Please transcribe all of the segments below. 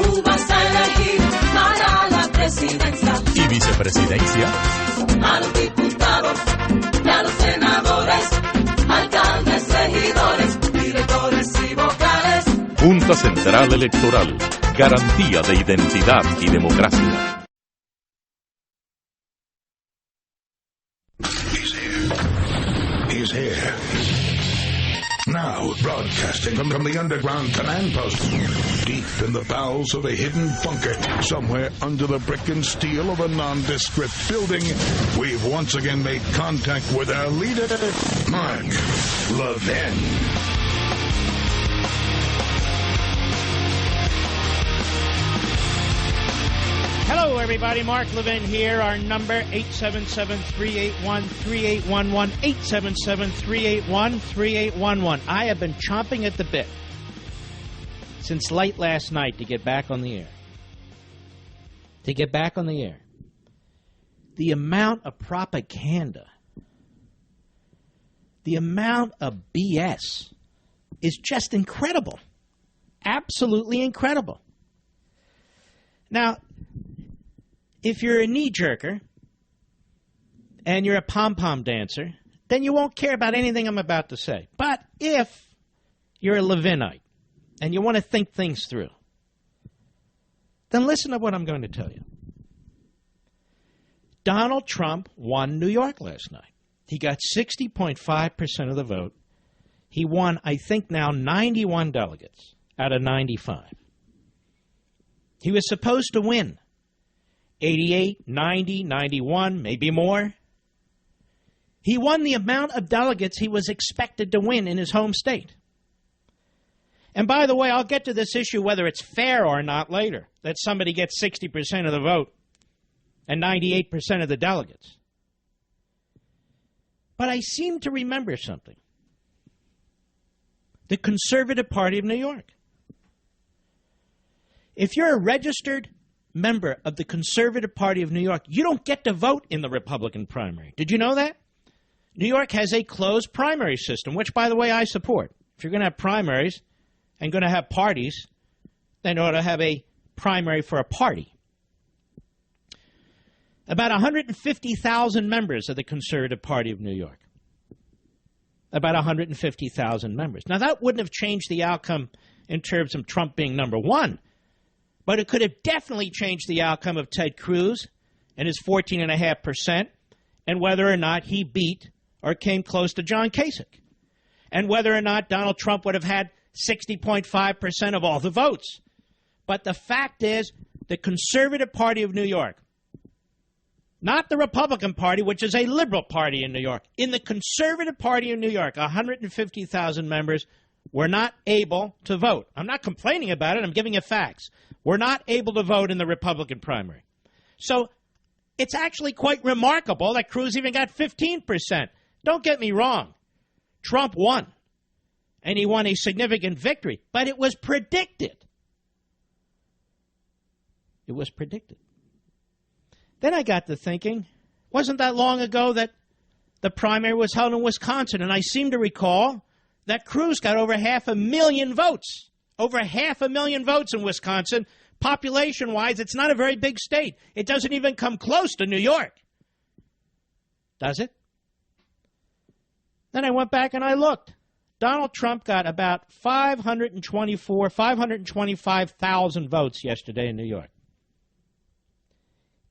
tú vas a elegir para la presidencia y vicepresidencia, a los diputados y a los senadores, alcaldes, regidores, directores y vocales. Junta Central Electoral, garantía de identidad y democracia. He's here. Now, broadcasting from the underground command post, deep in the bowels of a hidden bunker, somewhere under the brick and steel of a nondescript building, we've once again made contact with our leader, Mark Levin. Hello, everybody. Mark Levin here. Our number, 877-381-3811, 877-381-3811. I have been chomping at the bit since late last night to get back on the air. The amount of propaganda, the amount of BS is just incredible. Absolutely incredible. Now, if you're a knee-jerker and you're a pom-pom dancer, then you won't care about anything I'm about to say. But if you're a Levinite and you want to think things through, then listen to what I'm going to tell you. Donald Trump won New York last night. He got 60.5% of the vote. He won, I think now, 91 delegates out of 95. He was supposed to win 88, 90, 91, maybe more. He won the amount of delegates he was expected to win in his home state. And by the way, I'll get to this issue whether it's fair or not later, that somebody gets 60% of the vote and 98% of the delegates. But I seem to remember something. The Conservative Party of New York. If you're a registered member of the Conservative Party of New York, you don't get to vote in the Republican primary. Did you know that? New York has a closed primary system, which, by the way, I support. If you're going to have primaries and going to have parties, then you ought to have a primary for a party. About 150,000 members of the Conservative Party of New York. About 150,000 members. Now, that wouldn't have changed the outcome in terms of Trump being number one, but it could have definitely changed the outcome of Ted Cruz and his 14.5%, and whether or not he beat or came close to John Kasich, and whether or not Donald Trump would have had 60.5% of all the votes. But the fact is, the Conservative Party of New York, not the Republican Party, which is a liberal party in New York, in the Conservative Party of New York, 150,000 members were not able to vote. I'm not complaining about it. I'm giving you facts. We're not able to vote in the Republican primary. So it's actually quite remarkable that Cruz even got 15%. Don't get me wrong. Trump won, and he won a significant victory, but it was predicted. It was predicted. Then I got to thinking, wasn't that long ago that the primary was held in Wisconsin, and I seem to recall that Cruz got over 500,000 votes. Over 500,000 votes in Wisconsin. Population-wise, it's not a very big state. It doesn't even come close to New York. Does it? Then I went back and I looked. Donald Trump got about 525,000 votes yesterday in New York.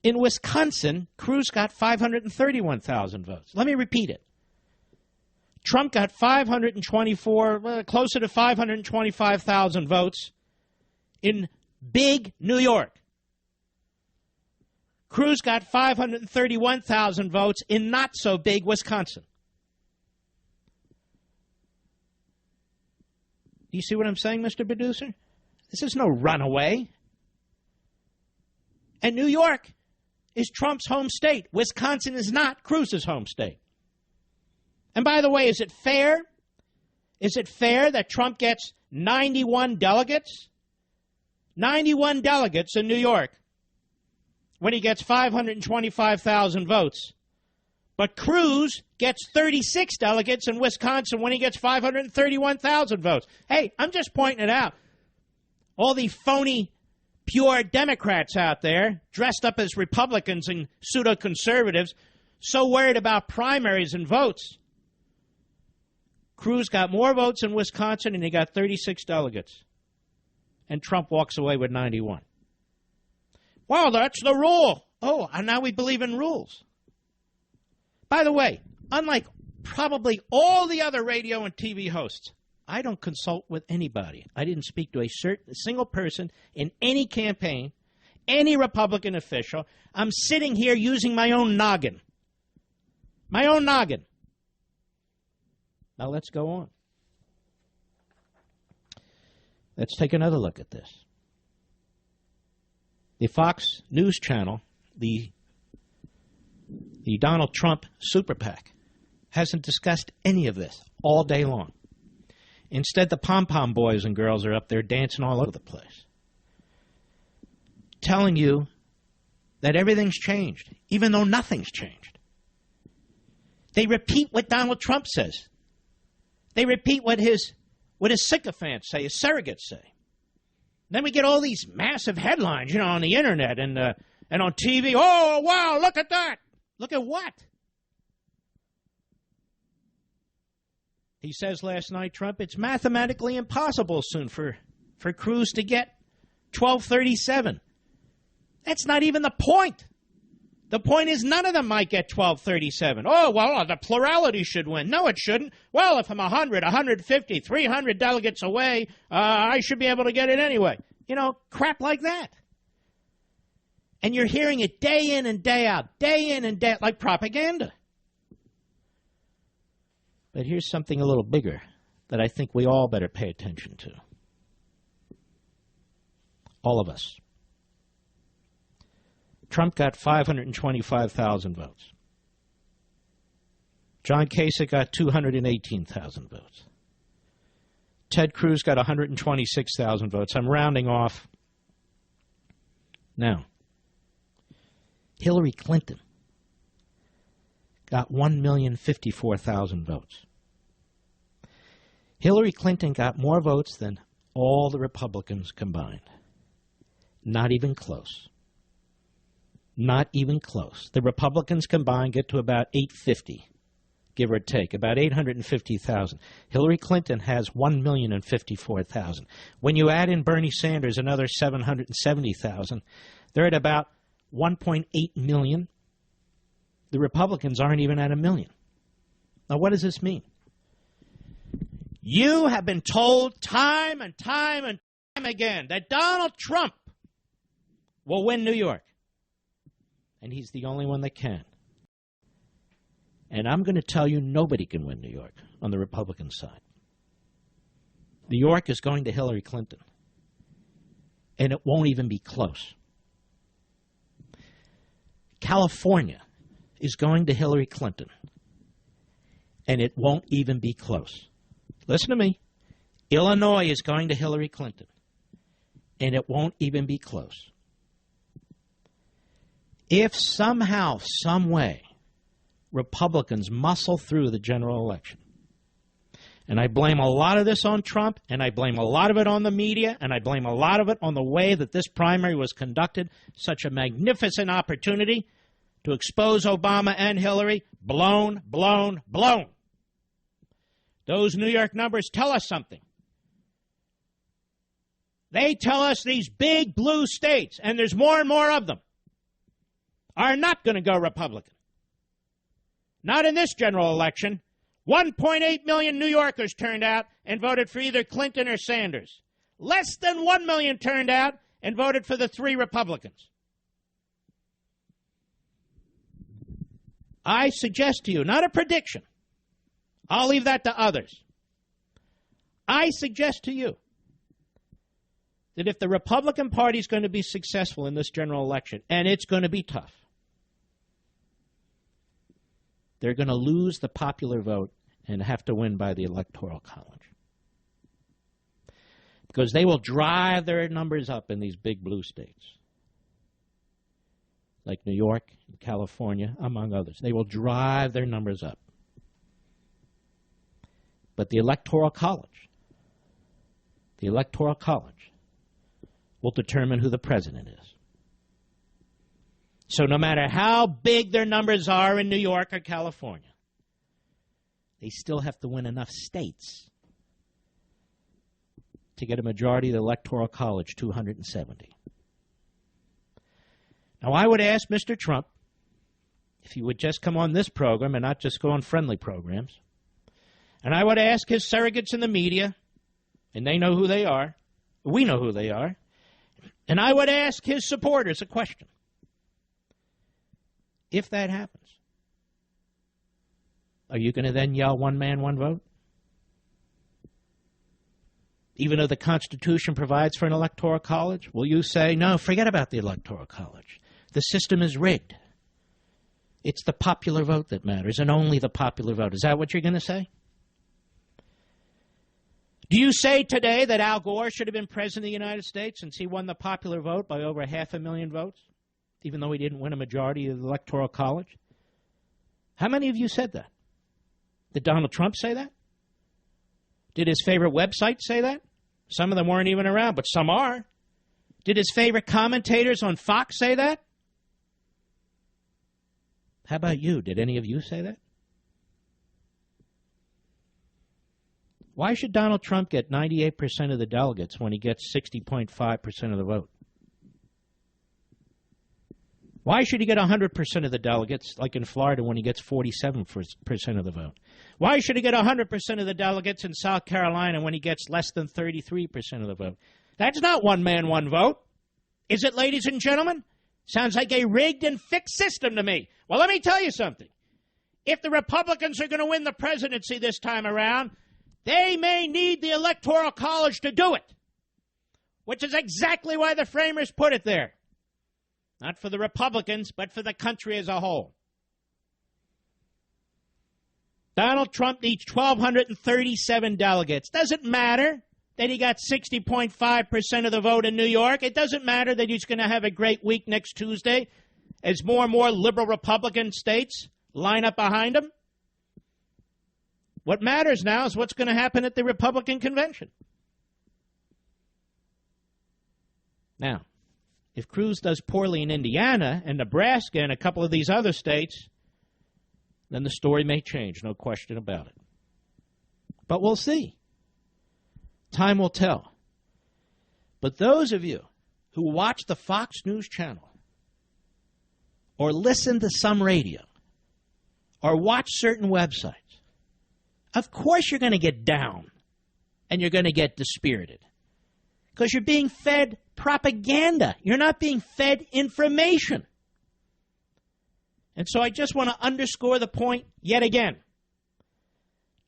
In Wisconsin, Cruz got 531,000 votes. Let me repeat it. Trump got 524, closer to 525,000 votes in big New York. Cruz got 531,000 votes in not so big Wisconsin. Do you see what I'm saying, Mr. Producer? This is no runaway. And New York is Trump's home state. Wisconsin is not Cruz's home state. And by the way, is it fair? Is it fair that Trump gets 91 delegates? 91 delegates in New York when he gets 525,000 votes. But Cruz gets 36 delegates in Wisconsin when he gets 531,000 votes. Hey, I'm just pointing it out. All the phony pure Democrats out there, dressed up as Republicans and pseudo-conservatives, so worried about primaries and votes. Cruz got more votes in Wisconsin, and he got 36 delegates. And Trump walks away with 91. Well, that's the rule. Oh, and now we believe in rules. By the way, unlike probably all the other radio and TV hosts, I don't consult with anybody. I didn't speak to a single person in any campaign, any Republican official. I'm sitting here using my own noggin. My own noggin. Now let's go on. Let's take another look at this. The Fox News channel, the Donald Trump super PAC, hasn't discussed any of this all day long. Instead, the pom-pom boys and girls are up there dancing all over the place, telling you that everything's changed, even though nothing's changed. They repeat what Donald Trump says. They repeat what his sycophants say, his surrogates say. Then we get all these massive headlines, on the internet and on TV. Oh, wow, look at that. Look at what? He says last night, Trump, it's mathematically impossible soon for Cruz to get 1237. That's not even the point. The point is none of them might get 1237. Oh, well, the plurality should win. No, it shouldn't. Well, if I'm 100, 150, 300 delegates away, I should be able to get it anyway. Crap like that. And you're hearing it day in and day out, like propaganda. But here's something a little bigger that I think we all better pay attention to. All of us. Trump got 525,000 votes. John Kasich got 218,000 votes. Ted Cruz got 126,000 votes. I'm rounding off. Now, Hillary Clinton got 1,054,000 votes. Hillary Clinton got more votes than all the Republicans combined. Not even close. Not even close. The Republicans combined get to about 850, give or take, about 850,000. Hillary Clinton has 1,054,000. When you add in Bernie Sanders, another 770,000, they're at about 1.8 million. The Republicans aren't even at 1 million. Now, what does this mean? You have been told time and time and time again that Donald Trump will win New York. And he's the only one that can. And I'm going to tell you nobody can win New York on the Republican side. New York is going to Hillary Clinton. And it won't even be close. California is going to Hillary Clinton. And it won't even be close. Listen to me. Illinois is going to Hillary Clinton. And it won't even be close. If somehow, some way, Republicans muscle through the general election, and I blame a lot of this on Trump, and I blame a lot of it on the media, and I blame a lot of it on the way that this primary was conducted, such a magnificent opportunity to expose Obama and Hillary, blown, blown, blown. Those New York numbers tell us something. They tell us these big blue states, and there's more and more of them, are not going to go Republican. Not in this general election. 1.8 million New Yorkers turned out and voted for either Clinton or Sanders. Less than 1 million turned out and voted for the 3 Republicans. I suggest to you, not a prediction, I'll leave that to others. I suggest to you that if the Republican Party is going to be successful in this general election, and it's going to be tough, they're going to lose the popular vote and have to win by the Electoral College. Because they will drive their numbers up in these big blue states, like New York and California, among others. They will drive their numbers up. But the Electoral College will determine who the president is. So no matter how big their numbers are in New York or California, they still have to win enough states to get a majority of the Electoral College, 270. Now, I would ask Mr. Trump if he would just come on this program and not just go on friendly programs. And I would ask his surrogates in the media, and they know who they are, we know who they are, and I would ask his supporters a question. If that happens, are you going to then yell one man, one vote? Even though the Constitution provides for an electoral college, will you say, no, forget about the electoral college. The system is rigged. It's the popular vote that matters, and only the popular vote. Is that what you're going to say? Do you say today that Al Gore should have been president of the United States since he won the popular vote by over 500,000 votes, even though he didn't win a majority of the Electoral College? How many of you said that? Did Donald Trump say that? Did his favorite website say that? Some of them weren't even around, but some are. Did his favorite commentators on Fox say that? How about you? Did any of you say that? Why should Donald Trump get 98% of the delegates when he gets 60.5% of the vote? Why should he get 100% of the delegates, like in Florida, when he gets 47% of the vote? Why should he get 100% of the delegates in South Carolina when he gets less than 33% of the vote? That's not one man, one vote. Is it, ladies and gentlemen? Sounds like a rigged and fixed system to me. Well, let me tell you something. If the Republicans are going to win the presidency this time around, they may need the Electoral College to do it, which is exactly why the framers put it there. Not for the Republicans, but for the country as a whole. Donald Trump needs 1,237 delegates. Doesn't matter that he got 60.5% of the vote in New York. It doesn't matter that he's going to have a great week next Tuesday as more and more liberal Republican states line up behind him. What matters now is what's going to happen at the Republican convention. Now, if Cruz does poorly in Indiana and Nebraska and a couple of these other states, then the story may change, no question about it. But we'll see. Time will tell. But those of you who watch the Fox News channel or listen to some radio or watch certain websites, of course you're going to get down and you're going to get dispirited because you're being fed propaganda. You're not being fed information. And so I just want to underscore the point yet again.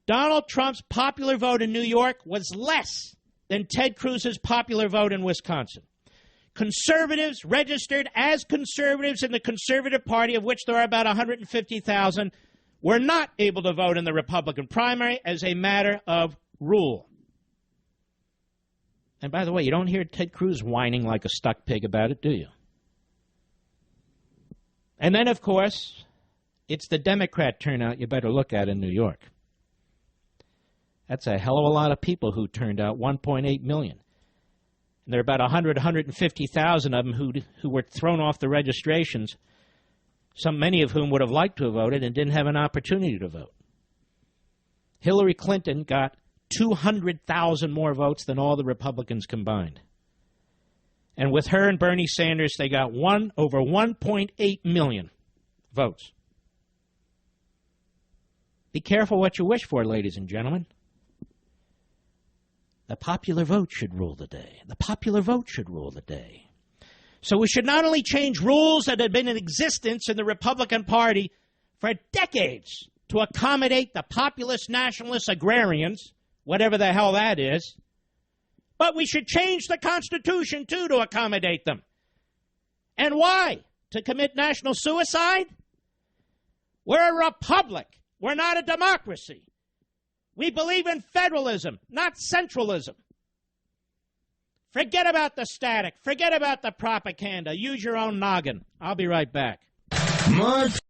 Donald Trump's popular vote in New York was less than Ted Cruz's popular vote in Wisconsin. Conservatives registered as conservatives in the Conservative Party, of which there are about 150,000, were not able to vote in the Republican primary as a matter of rule. And by the way, you don't hear Ted Cruz whining like a stuck pig about it, do you? And then, of course, it's the Democrat turnout you better look at in New York. That's a hell of a lot of people who turned out, 1.8 million. And there are about 150,000 of them who were thrown off the registrations, many of whom would have liked to have voted and didn't have an opportunity to vote. Hillary Clinton got 200,000 more votes than all the Republicans combined. And with her and Bernie Sanders, they got over 1.8 million votes. Be careful what you wish for, ladies and gentlemen. The popular vote should rule the day. The popular vote should rule the day. So we should not only change rules that have been in existence in the Republican Party for decades to accommodate the populist, nationalist, agrarians, whatever the hell that is, but we should change the Constitution, too, to accommodate them. And why? To commit national suicide? We're a republic. We're not a democracy. We believe in federalism, not centralism. Forget about the static. Forget about the propaganda. Use your own noggin. I'll be right back. Mark